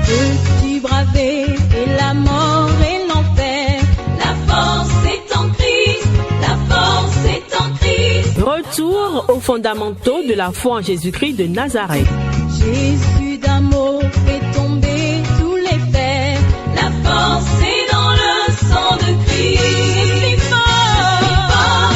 Peux-tu braver et la mort et l'enfer? La force est en Christ, la force est en Christ. Retour aux fondamentaux de la foi en Jésus-Christ de Nazareth. Jésus d'amour fait tomber tous les fers. La force est dans le sang de Christ. Je suis fort.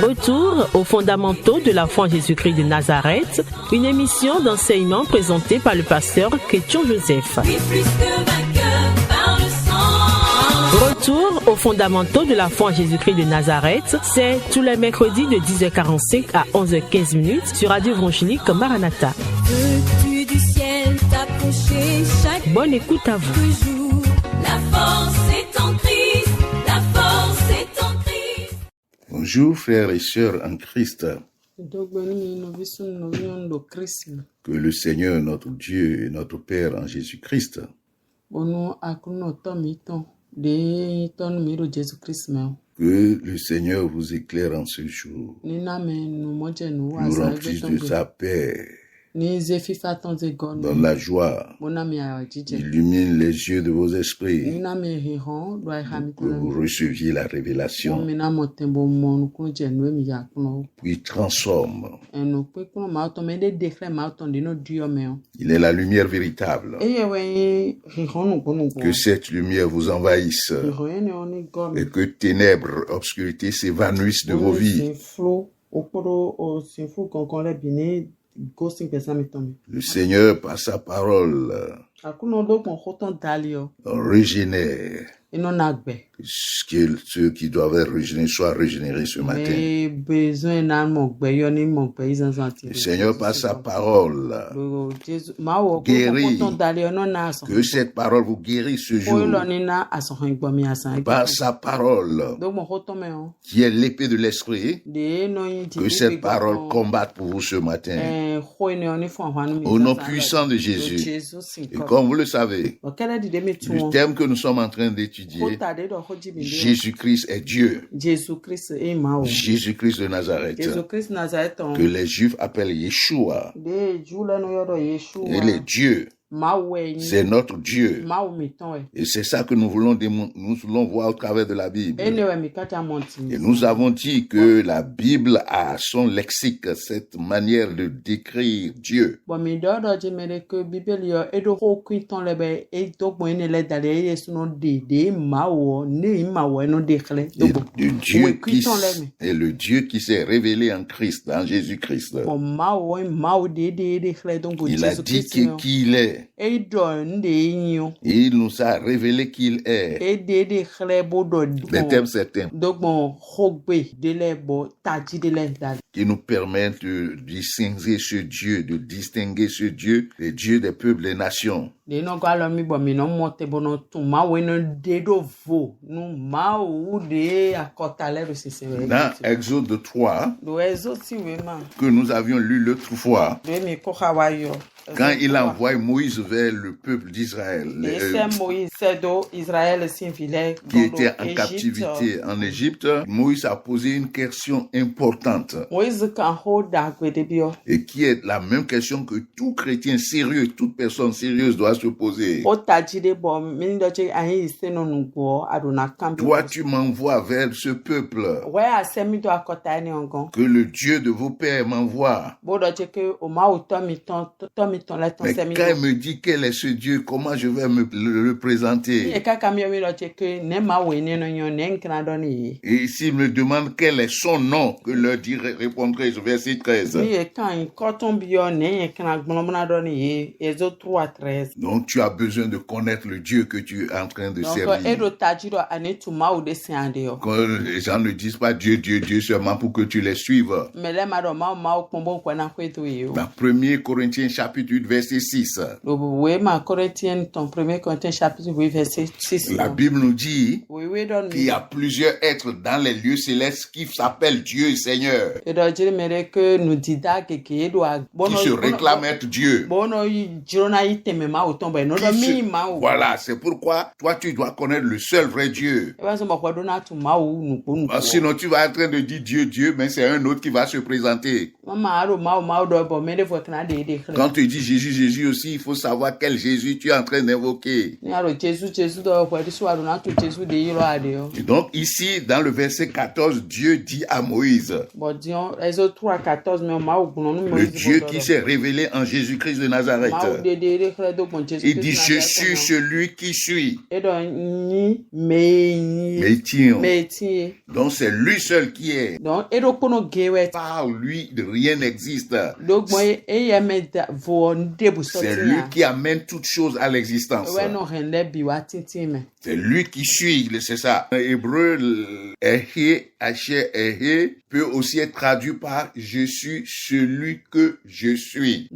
Retour aux fondamentaux de la foi en Jésus-Christ de Nazareth, une émission d'enseignement présentée par le pasteur Kétion Joseph. Oui, plus que vainqueur par le sang. Retour aux fondamentaux de la foi en Jésus-Christ de Nazareth, c'est tous les mercredis de 10h45 à 11h15 sur Radio Évangélique Maranatha. Peux-tu du ciel t'approcher chaque Bonne écoute à vous. jour? La force est en Christ, la force est en Christ. Bonjour frères et sœurs en Christ. Que le Seigneur, notre Dieu et notre Père en Jésus-Christ, que le Seigneur vous éclaire en ce jour, nous remplisse de sa paix, dans la joie, illumine les yeux de vos esprits, que vous receviez la révélation, puis transforme. Il est la lumière véritable. Que cette lumière vous envahisse et que ténèbres, obscurité s'évanouissent de vos vies. Le Seigneur, par sa parole, régénère. Que ceux qui doivent être régénérés soient régénérés ce matin. Le Seigneur, par sa parole, guérit. Que cette parole vous guérisse ce jour. Par sa parole, qui est l'épée de l'esprit, que cette parole combatte pour vous ce matin. Au nom puissant de Jésus. Et comme vous le savez, le thème que nous sommes en train d'étudier, Jésus-Christ est Dieu. Jésus-Christ de Nazareth. Que les Juifs appellent Yeshua. Il est Dieu. C'est notre Dieu. Et c'est ça que nous voulons voir au travers de la Bible. Et nous avons dit que la Bible a son lexique, cette manière de décrire Dieu. Et le Dieu qui s'est révélé en Christ, en Jésus-Christ. Il a dit qui il est. Il nous a révélé qu'il est. Les thèmes certains qui nous permettent de distinguer ce Dieu, le Dieu des peuples, des nations. Dans Exode 3, que nous avions lu l'autre fois, quand il envoie Moïse vers le peuple d'Israël, qui était en captivité en Égypte, Moïse a posé une question importante, et qui est la même question que tout chrétien sérieux, toute personne sérieuse doit se poser. Toi, tu m'envoies vers ce peuple, que le Dieu de vos pères m'envoie. Mais quand il me dit quel est ce Dieu, comment je vais me le présenter? Et s'il me demande quel est son nom, que leur répondrai-je, verset 13. Donc tu as besoin de connaître le Dieu que tu es en train de servir. Quand les gens ne disent pas Dieu, Dieu, Dieu seulement pour que tu les suives. Dans 1 Corinthiens chapitre 8, verset 6. La Bible nous dit qu'il y a plusieurs êtres dans les lieux célestes qui s'appellent Dieu et Seigneur. Qui se réclament être Dieu. Voilà, c'est pourquoi toi tu dois connaître le seul vrai Dieu. Sinon tu vas être en train de dire Dieu, Dieu, mais c'est un autre qui va se présenter. Quand tu dis Jésus, Jésus aussi, il faut savoir quel Jésus tu es en train d'invoquer. Et donc ici, dans le verset 14, Dieu dit à Moïse, le Dieu qui s'est révélé en Jésus-Christ de Nazareth, il dit, je suis celui qui suis. Donc c'est lui seul qui est. Par lui, rien n'existe. C'est lui qui amène toutes choses à l'existence. C'est lui qui suit, c'est ça. En hébreu, peut aussi être traduit par je suis celui que je suis.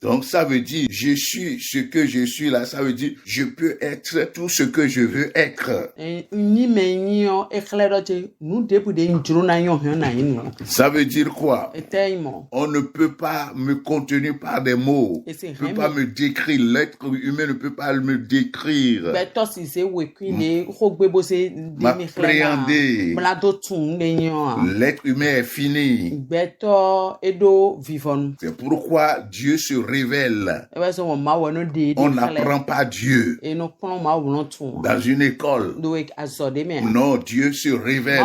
Donc ça veut dire je suis ce que je suis là, ça veut dire je peux être tout ce que je veux être. Ça veut dire quoi? On ne peut pas me contenir par des mots. On ne peut pas me décrire. L'être humain ne peut pas me décrire. M'appréhender. L'être humain est fini. C'est pourquoi Dieu se révèle. On n'apprend pas Dieu dans une école. Non, Dieu se révèle.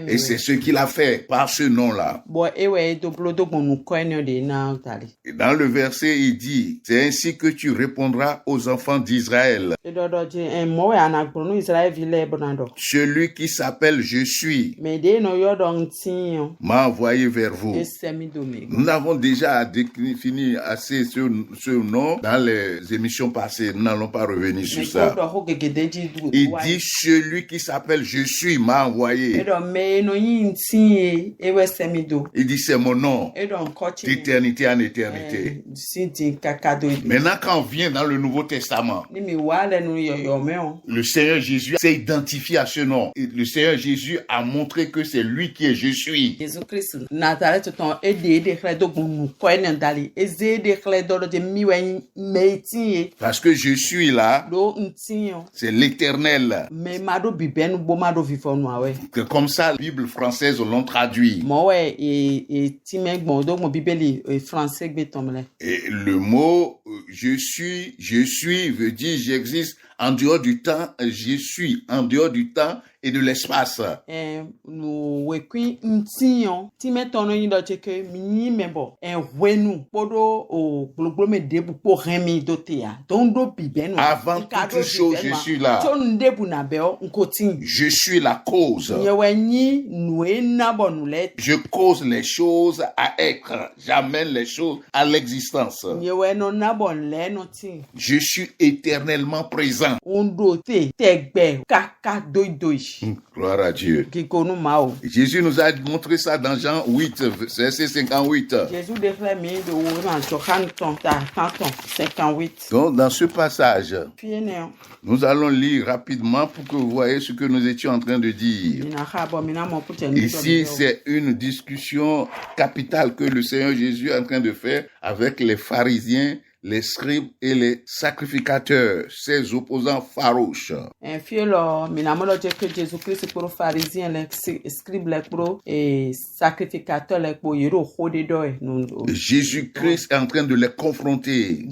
Et c'est ce qu'il a fait par ce nom-là. Et dans le verset, il dit, c'est ainsi que tu répondras aux enfants d'Israël. Celui qui s'appelle Je suis m'a envoyé vers vous. Nous avons déjà défini assez ce nom dans les émissions passées. Nous n'allons pas revenir sur ça. Il dit celui qui s'appelle Je suis m'a envoyé. Il dit c'est mon nom d'éternité en éternité. Maintenant quand on vient dans le Nouveau Testament, le Seigneur Jésus s'est identifié à ce nom. Et le Seigneur Jésus a montré que c'est lui qui est Je suis. Parce que Je suis là, c'est l'éternel. Que comme ça, la Bible française l'ont traduit. Et le mot je suis veut dire j'existe en dehors du temps, je suis en dehors du temps et de l'espace. Avant toute chose, je suis là. Je suis la cause. Je cause les choses à être. J'amène les choses à l'existence. Je suis éternellement présent. Gloire à Dieu. Jésus nous a montré ça dans Jean 8, verset 58. Donc, dans ce passage, nous allons lire rapidement pour que vous voyez ce que nous étions en train de dire. Ici, c'est une discussion capitale que le Seigneur Jésus est en train de faire avec les pharisiens, les scribes et les sacrificateurs, ses opposants farouches. Jésus-Christ est en train de les confronter.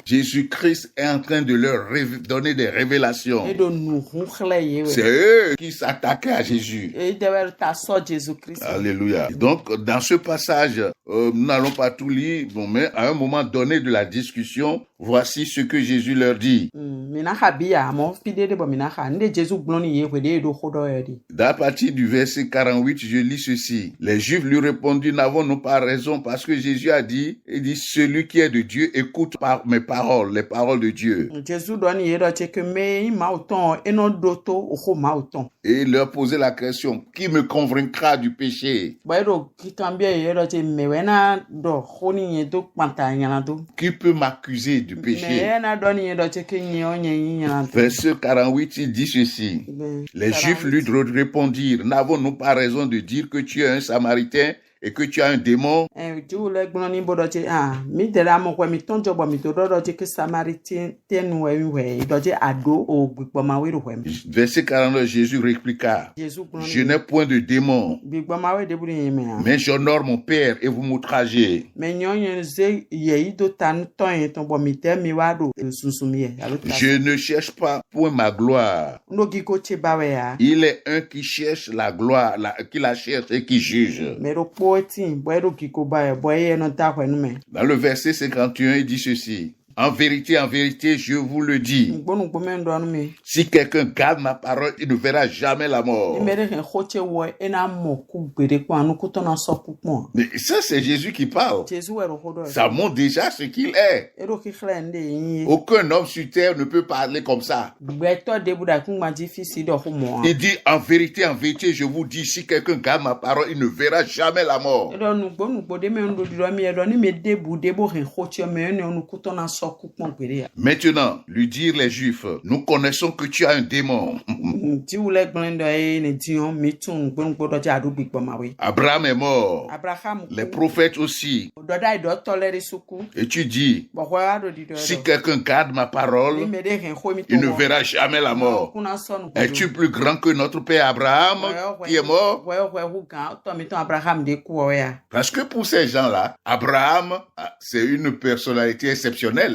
Jésus-Christ est en train de leur donner des révélations. C'est eux qui s'attaquaient à Jésus. Alléluia. Donc, dans ce passage, nous n'allons pas tout lire, mais à un moment donné de la discussion, voici ce que Jésus leur dit. À partir du verset 48, je lis ceci. Les Juifs lui répondirent, n'avons-nous pas raison? Parce que Jésus a dit, il dit, celui qui est de Dieu écoute par mes paroles, les paroles de Dieu. Et il leur posait la question, qui me convaincra du péché? Qui peut m'accuser du péché? Verset 48, il dit ceci. Les Juifs lui répondirent, n'avons-nous pas raison de dire que tu es un Samaritain et que tu as un démon, verset 49, Jésus répliqua, je n'ai point de démon, mais j'honore mon Père et vous m'outragez. Je ne cherche pas point ma gloire. Il est un qui cherche la gloire, qui la cherche et qui juge. Dans le verset 51, il dit ceci. En vérité, je vous le dis, si quelqu'un garde ma parole, il ne verra jamais la mort. Mais ça, c'est Jésus qui parle. Ça montre déjà ce qu'il est. Aucun homme sur terre ne peut parler comme ça. Il dit, en vérité, je vous dis, si quelqu'un garde ma parole, il ne verra jamais la mort. Maintenant, lui dire les Juifs, nous connaissons que tu as un démon. Abraham est mort. Les prophètes aussi. Et tu dis, si quelqu'un garde ma parole, il ne verra jamais la mort. Es-tu plus grand que notre père Abraham qui est mort? Parce que pour ces gens-là, Abraham, c'est une personnalité exceptionnelle.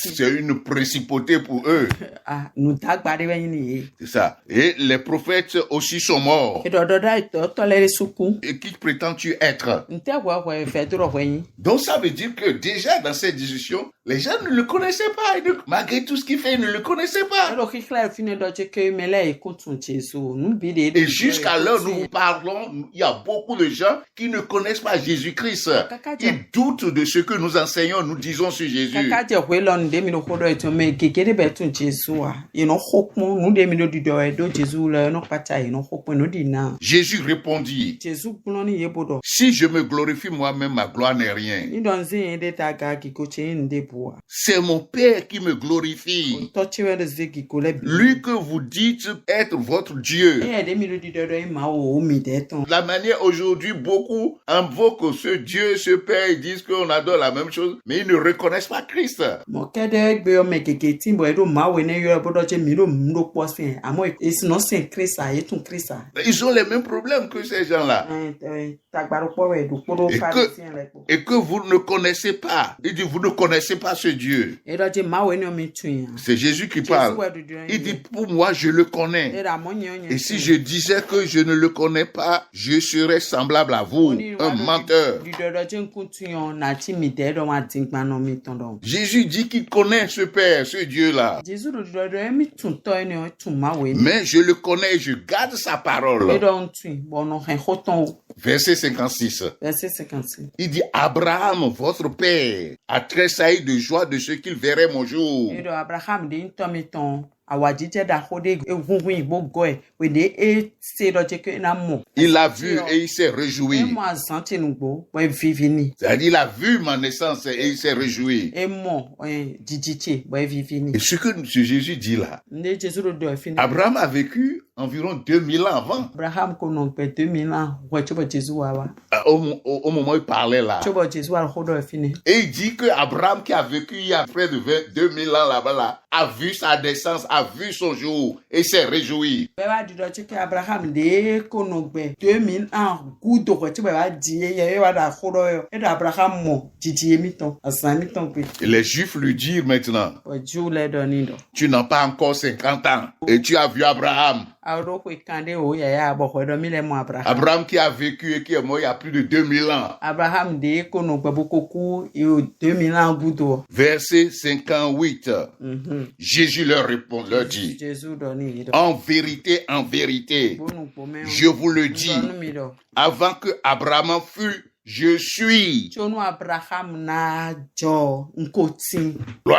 C'est une principauté pour eux. C'est ça. Et les prophètes aussi sont morts. Et qui prétends-tu être? Donc ça veut dire que déjà dans cette discussion, les gens ne le connaissaient pas. Malgré tout ce qu'il fait, ils ne le connaissaient pas. Et jusqu'à l'heure où nous parlons, il y a beaucoup de gens qui ne connaissent pas Jésus-Christ. Ils doutent de ce que nous enseignons, nous disons sur Jésus. Jésus répondit, si je me glorifie moi-même, ma gloire n'est rien. C'est mon Père qui me glorifie. Lui que vous dites être votre Dieu. La manière aujourd'hui, beaucoup invoquent ce Dieu, ce Père, ils disent qu'on adore la même chose, mais ils ne reconnaissent pas Christ. Ils ont les mêmes problèmes que ces gens-là. Et que vous ne connaissez pas. Il dit, vous ne connaissez pas ce Dieu. C'est Jésus qui parle. Il dit, pour moi, je le connais. Et si je disais que je ne le connais pas, je serais semblable à vous, un menteur. Jésus dit qu'il connaît ce Père, ce Dieu-là. Mais je le connais et je garde sa parole. Verset 56. Il dit, Abraham, votre Père, a tressailli de joie de ce qu'il verrait mon jour. Il l'a vu et il s'est réjoui. C'est-à-dire, il a vu ma naissance et il s'est réjoui. Et ce que Jésus dit là, Abraham a vécu environ 2000 ans avant. Au moment où il parlait là. Et il dit que Abraham qui a vécu il y a près de 2000 ans là-bas là, a vu sa naissance, a vu son jour et s'est réjoui. Et les Juifs lui dirent maintenant, tu n'as pas encore 50 ans et tu as vu Abraham. Abraham qui a vécu et qui est mort il y a plus de 2000 ans. Verset 58. Jésus leur dit, en vérité, je vous le dis, avant que Abraham fût, je suis. Gloire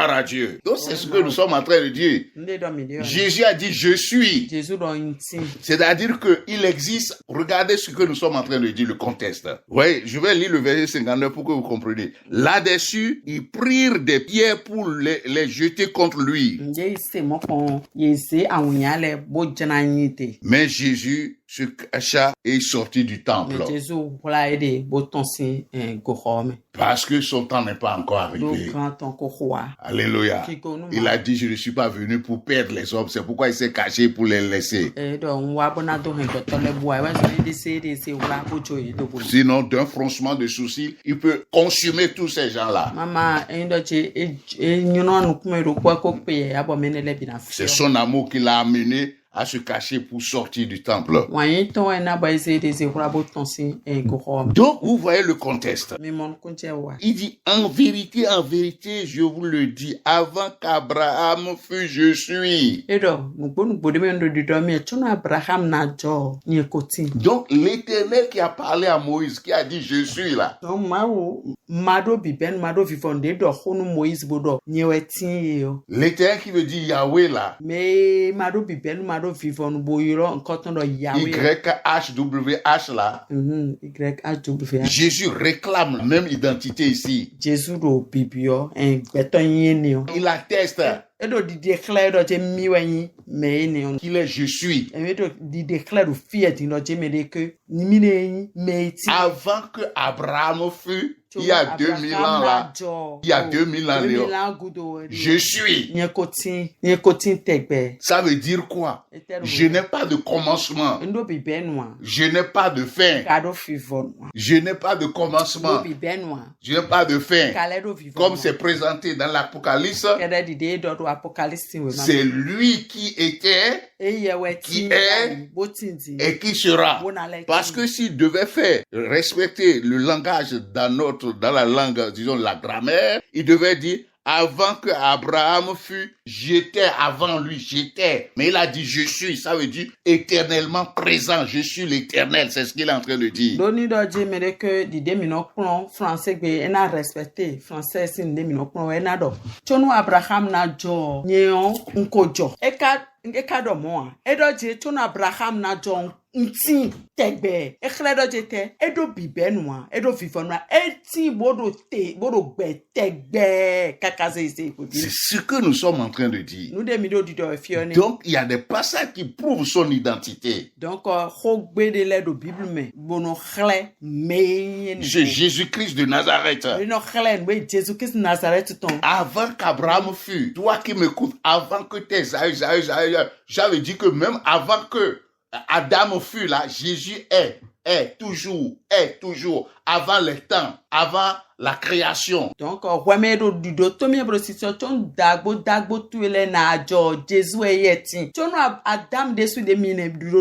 à Dieu. Donc c'est ce que nous sommes en train de dire. Jésus a dit je suis. C'est-à-dire qu'il existe. Regardez ce que nous sommes en train de dire, le contexte. Oui, je vais lire le verset 59 pour que vous compreniez. Là-dessus, ils prirent des pierres pour les jeter contre lui. Mais Jésus se cacha et sortit du temple. Parce que son temps n'est pas encore arrivé. Alléluia. Il a dit, je ne suis pas venu pour perdre les hommes. C'est pourquoi il s'est caché pour les laisser. Sinon, d'un froncement de sourcils, il peut consumer tous ces gens-là. C'est son amour qui l'a amené à se cacher pour sortir du temple. Donc, vous voyez le contexte. Il dit, en vérité, je vous le dis, avant qu'Abraham fût, je suis. Donc, l'Éternel qui a parlé à Moïse, qui a dit, je suis là. L'Éternel qui veut dire Yahweh là. YHWH là. Jésus réclame la même identité ici. Il atteste qu'il est je suis. Avant que Abraham fût, il y a 2000 ans là. Il y a 2000 ans là. Je suis. Ça veut dire quoi? Je n'ai pas de commencement. Je n'ai pas de fin. Je n'ai pas de commencement. Je n'ai pas de fin. Comme c'est présenté dans l'Apocalypse, c'est lui qui était, qui est et qui sera. Parce que s'il devait faire respecter le langage dans la langue, disons la grammaire, il devait dire avant que Abraham fût, j'étais avant lui, j'étais. Mais il a dit je suis, ça veut dire éternellement présent, je suis l'éternel, c'est ce qu'il est en train de dire. Nti tegbe ekhledo jete edo bibenwa edo vivonwa eti bodo te bodo gbe tegbe kakaze ise. C'est ce que nous sommes en train de dire. Donc il y a des passages qui prouvent son identité. Donc c'est Jésus-Christ de Nazareth. Avant qu'Abraham fût, toi qui m'écoutes, avant que tes j'avais dit que même avant que Adam fut là, Jésus est toujours, avant les temps, avant la création. Donc, remedo du dotomie procession ton dagbo tuele na jo Jésus yeti. Ton Adam desu de mine du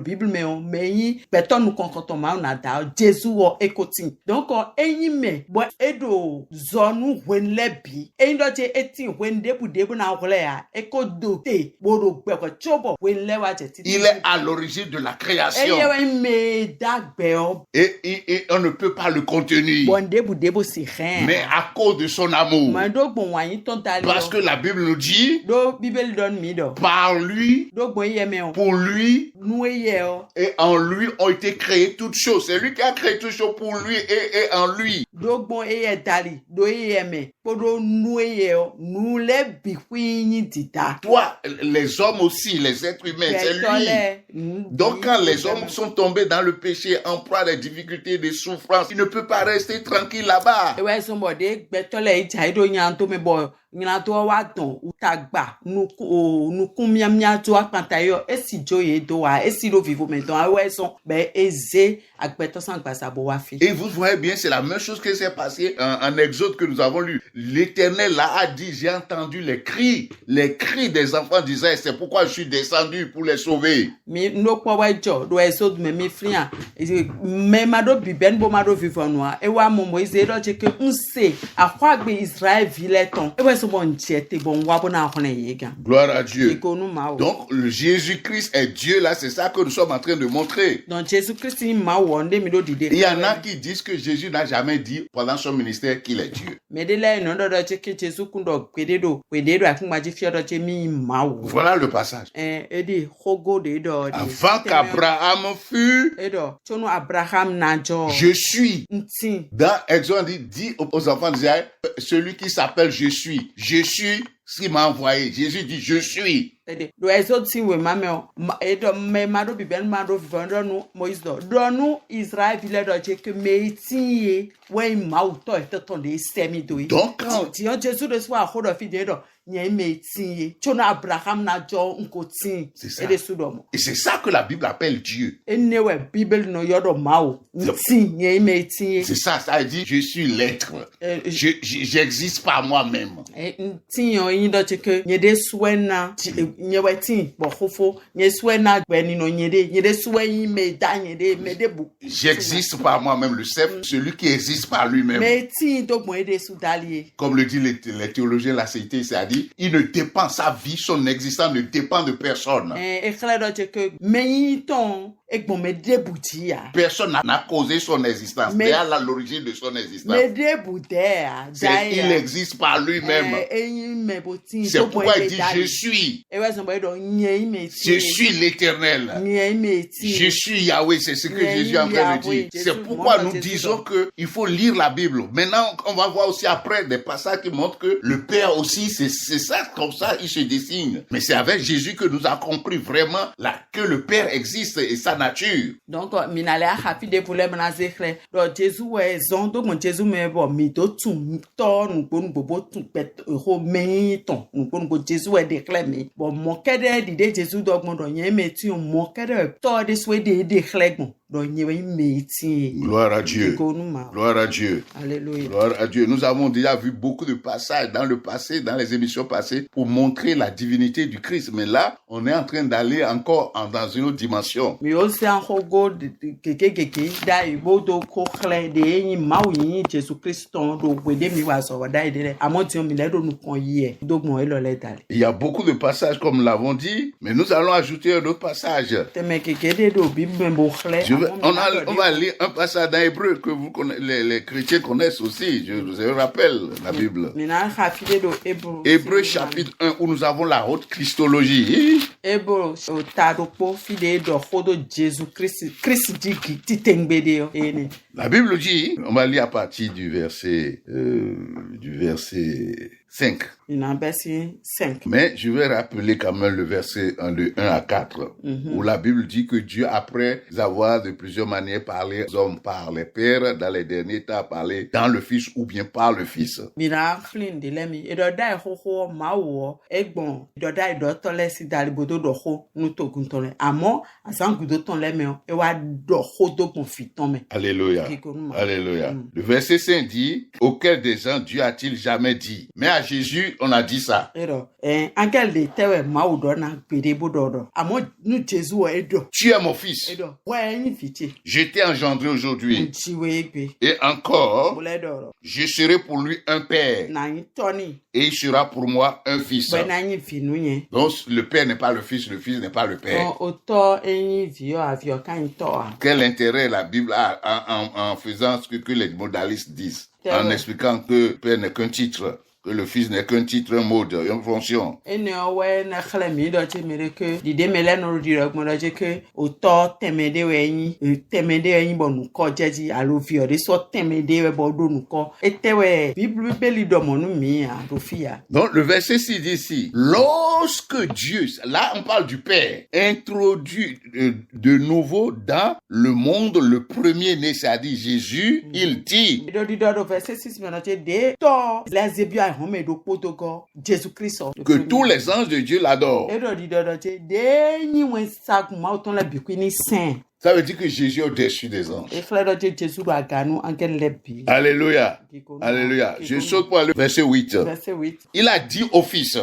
Bible mais yi beton nous concontoma na da Jésus o ekoti. Donc, enyime bo edo zonu wen lebi. Endo je eti wen debu na rolea ekodo te bodo gbeko chobo wen lewa jeti. Il est à l'origine de la création. Et on ne peut pas le contenir. Mais à cause de son amour. Parce que la Bible nous dit par lui, pour lui et en lui ont été créées toutes choses. C'est lui qui a créé toutes choses pour lui et en lui. Toi, les hommes aussi, les êtres humains, c'est lui. Donc quand les hommes sont tombés dans le péché, en proie des difficultés, des souffrances, il ne peut pas rester tranquille là-bas. Nyinato wa don utagba nuku miamia to apantayo esi joye do wa esi lo vivo maintenant awe son be eze agbeto san gbasa bo wa fi. Et vous voyez bien, c'est la même chose qui s'est passé en Exode que nous avons lu. L'Éternel là a dit, j'ai entendu les cris des enfants d'Israël, c'est pourquoi je suis descendu pour les sauver. Mi no kwa wa jo do Exode me frian me mado biben bo mado vivo noa e wa momo eze do che ke nse akwa gbe Israël vileton e Gloire à Dieu. Donc, le Jésus-Christ est Dieu, là, c'est ça que nous sommes en train de montrer. Il y en a qui disent que Jésus n'a jamais dit pendant son ministère qu'il est Dieu. Voilà le passage. Avant qu'Abraham fût, je suis. Dans Exode, dit aux enfants d'Israël, celui qui s'appelle je suis ce qui m'a envoyé. Jésus dit je suis. Donc, c'est ça. Et c'est ça que la Bible appelle Dieu. C'est ça, ça dit je suis l'être. J'existe pas moi-même. J'existe par moi-même, le chef, celui qui existe par lui-même. Comme le dit les théologiens de la cité, c'est-à-dire, il ne dépend, sa vie, son existence ne dépend de personne. Personne n'a causé son existence. C'est à l'origine de son existence. Il existe par lui-même. C'est pourquoi il dit je suis. Je suis l'Éternel. Je suis Yahweh. C'est ce que Jésus est en train de dire. C'est pourquoi nous disons qu'il faut lire la Bible. Maintenant, on va voir aussi après des passages qui montrent que le Père aussi, c'est ça, comme ça, il se dessigne. Mais c'est avec Jésus que nous avons compris vraiment là, que le Père existe et sa nature. Donc, gloire à Dieu. Gloire à Dieu. Alléluia. Gloire à Dieu. Nous avons déjà vu beaucoup de passages dans le passé, dans les émissions passées, pour montrer la divinité du Christ. Mais là, on est en train d'aller encore dans une autre dimension. Il y a beaucoup de passages, comme nous l'avons dit, mais nous allons ajouter un autre passage. On va lire un passage dans Hébreu que les chrétiens connaissent aussi. Je vous rappelle la Bible. Hébreu chapitre 1 où nous avons la haute Christologie. La Bible dit, on va lire à partir du verset 5. Mais je vais rappeler quand même le verset 1 à 4, où la Bible dit que Dieu, après avoir de plusieurs manières parlé aux hommes par les pères, dans les derniers temps, parlé dans le Fils ou bien par le Fils. Alléluia. Alléluia. Le verset 5 dit, auquel des gens Dieu a-t-il jamais dit? Mais à Jésus, on a dit ça. Tu es mon fils. Je t'ai engendré aujourd'hui. Et encore, je serai pour lui un père. Et il sera pour moi un fils. Donc, le père n'est pas le fils n'est pas le père. Quel intérêt la Bible a en faisant ce que les modalistes disent, en expliquant que le père n'est qu'un titre, que le fils n'est qu'un titre, un mode, une fonction. Donc le verset 6 dit ici, lorsque Dieu, là on parle du Père, introduit de nouveau dans le monde le premier-né, c'est-à-dire Jésus, il dit, que tous les anges de Dieu l'adorent. Ça veut dire que Jésus est au-dessus des anges. Alléluia. Alléluia. Je saute pour le verset 8. Il a dit au Fils.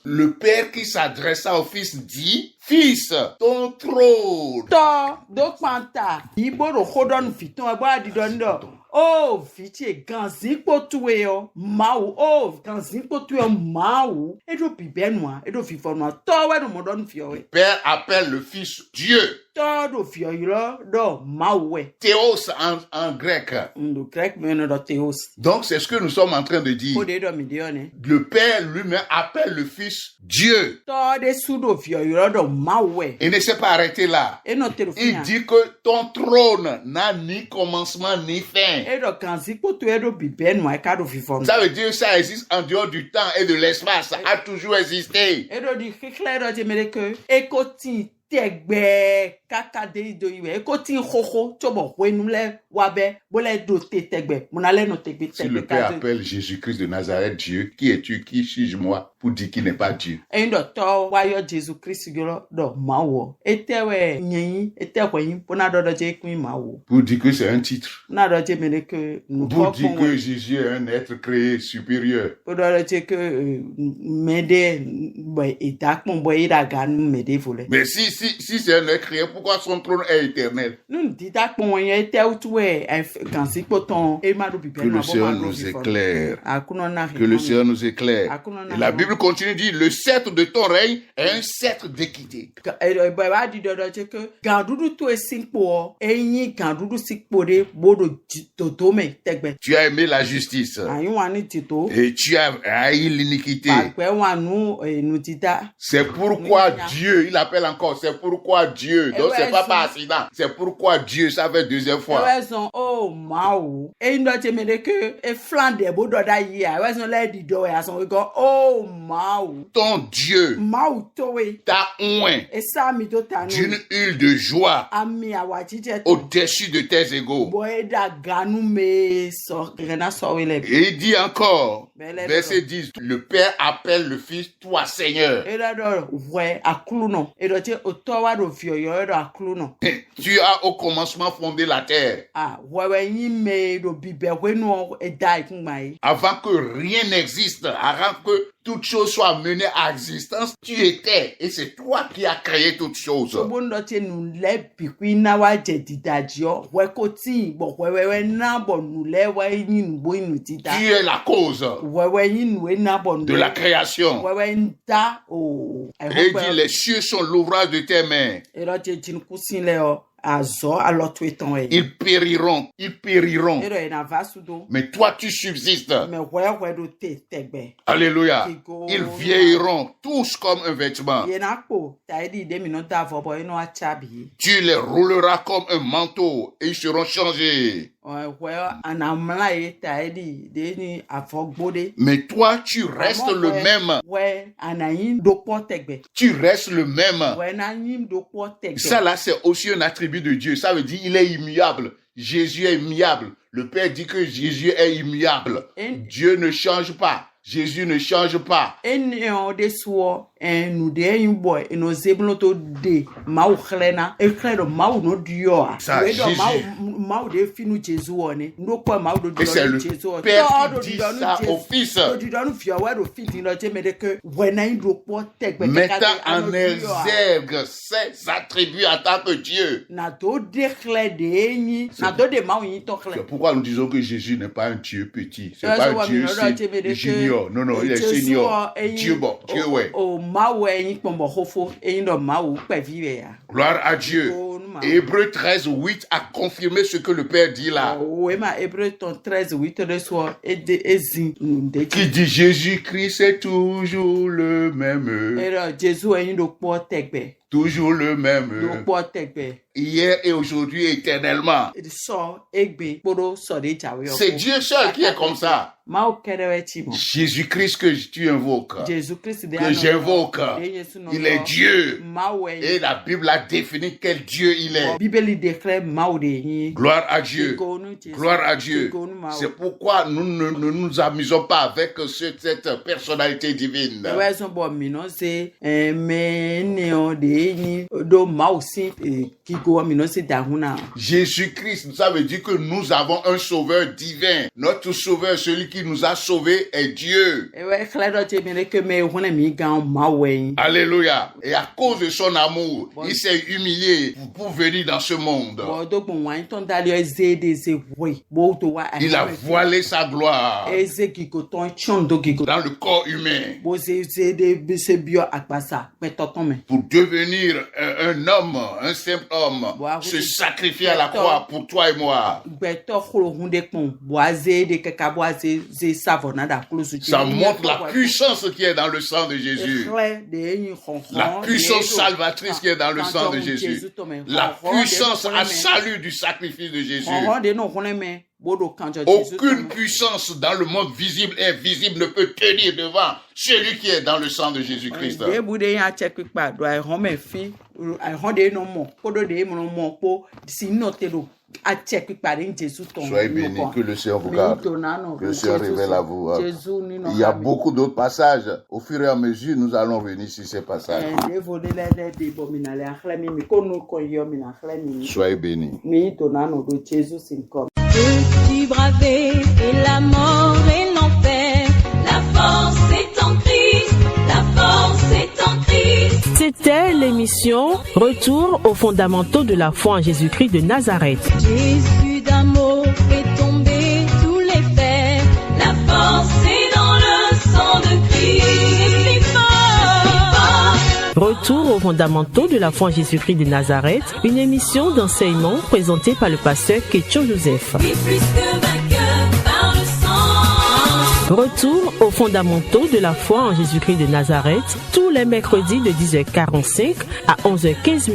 Le Père qui s'adressa au Fils dit, Fils, ton trône. Oh, vitie ganzikpo tuwe yo. Mau. Oh, ganzikpo tuwe yo. Mau. Edo bibenwa. Edo fifonwa. Towe no modon fiowe. Père appelle le Fils Dieu. Todo fiowe do mauwe. Théos en grec. Le grec mène do théos. Donc c'est ce que nous sommes en train de dire. Le Père lui-même appelle le Fils Dieu. Todo sudo fiowe do mauwe. Il ne s'est pas arrêté là. Il dit que ton trône n'a ni commencement ni fin. Ça veut dire que ça existe en dehors du temps et de l'espace. Ça a toujours existé. Tegbe kakade do iwe ekoti khokho chobo wenule wabe bole do tegbe munale no tegbe. Si le Père appelle Jésus-Christ de Nazareth Dieu, qui es-tu, qui suis-je moi pour dire qu'il n'est pas Dieu? Endo to wayo Jésus-Christ do mawo etewe nyin etewe yin pona do je kun mawo pour dire que c'est un titre, na do je mele que pour dire que Jésus est un être créé supérieur, pour do je que mede boy etakon boy iraga nu mede volé. Mais si c'est un être créé, pourquoi son trône est éternel? Que le Seigneur nous éclaire. Que le Seigneur nous éclaire. Et la Bible continue de dire, le sceptre de ton règne est un sceptre d'équité. Tu as aimé la justice et tu as haï l'iniquité. C'est pourquoi Dieu, il appelle encore, c'est pourquoi Dieu, donc c'est pas par accident, c'est pourquoi Dieu, ça fait deuxième fois. Oh, Mao. Et il doit te mettre que, et flandre, bododa yia, ouais, son l'air du dos, et à son regard, oh, Mao. Ton Dieu, Mao, towe, t'a oint d'une huile de joie au-dessus de tes égaux. Et il dit encore, verset 10, le Père appelle le Fils, toi Seigneur. Tu as au commencement fondé la terre. Avant que rien n'existe, avant que toute chose soit menée à existence, tu étais, et c'est toi qui as créé toutes choses. Tu es la cause de la création. Et dit, les cieux sont l'ouvrage de tes mains. Ils périront. Mais toi, tu subsistes. Alléluia. Ils vieilliront tous comme un vêtement. Tu les rouleras comme un manteau et ils seront changés. Mais toi, tu restes le même. Tu restes le même. Ça là, c'est aussi un attribut de Dieu. Ça veut dire qu'il est immuable. Jésus est immuable. Le Père dit que Jésus est immuable. Dieu ne change pas. Jésus ne change pas. Ça, Jésus. Et c'est le Père qui dit ça au Fils. Mettant en exergue ses attributs en tant que Dieu. C'est pourquoi nous disons que Jésus n'est pas un Dieu petit. C'est pas un Dieu junior. Non, il est senior. Dieu bon, Dieu ouais. Gloire à Dieu. Hébreux 13:8 a confirmé ce que le Père dit là. Qui dit Jésus-Christ est toujours le même. Toujours le même. Hier et aujourd'hui éternellement. C'est Dieu seul qui est comme ça. Jésus-Christ que tu invoques, que j'invoque, il est Dieu. Et la Bible a défini quel Dieu il est. Gloire à Dieu. Gloire à Dieu. C'est pourquoi nous ne nous amusons pas avec cette personnalité divine. Jésus-Christ, ça veut dire que nous avons un sauveur divin. Notre sauveur, celui qui nous a sauvés, est Dieu. Alléluia. Et à cause de son amour, il s'est humilié pour venir dans ce monde. Il a voilé sa gloire dans le corps humain pour devenir un homme, un simple homme, se sacrifier à la croix pour toi et moi. Ça montre la puissance qui est dans le sang de Jésus. La puissance salvatrice qui est dans le sang de Jésus. La puissance à salut du sacrifice de Jésus. Aucune puissance dans le monde visible et invisible ne peut tenir devant celui qui est dans le sang de Jésus-Christ. Soyez bénis, que le Seigneur vous garde, que le Seigneur révèle à vous. Il y a beaucoup d'autres passages. Au fur et à mesure, nous allons venir sur ces passages. Soyez bénis. Peux-tu braver et la mort et l'enfer? La force est en Christ, la force est en Christ. C'était l'émission Retour aux fondamentaux de la foi en Jésus-Christ de Nazareth. Jésus d'amour fait tomber tous les fers. La force est dans le sang de Christ. Retour aux fondamentaux de la foi en Jésus-Christ de Nazareth, une émission d'enseignement présentée par le pasteur Ketcho Joseph. Retour aux fondamentaux de la foi en Jésus-Christ de Nazareth, tous les mercredis de 10h45 à 11h15.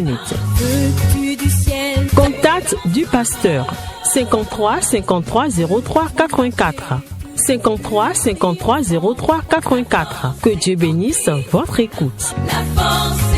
Contact du pasteur 53 53 03 84. 53 53 03 84. Que Dieu bénisse votre écoute. La force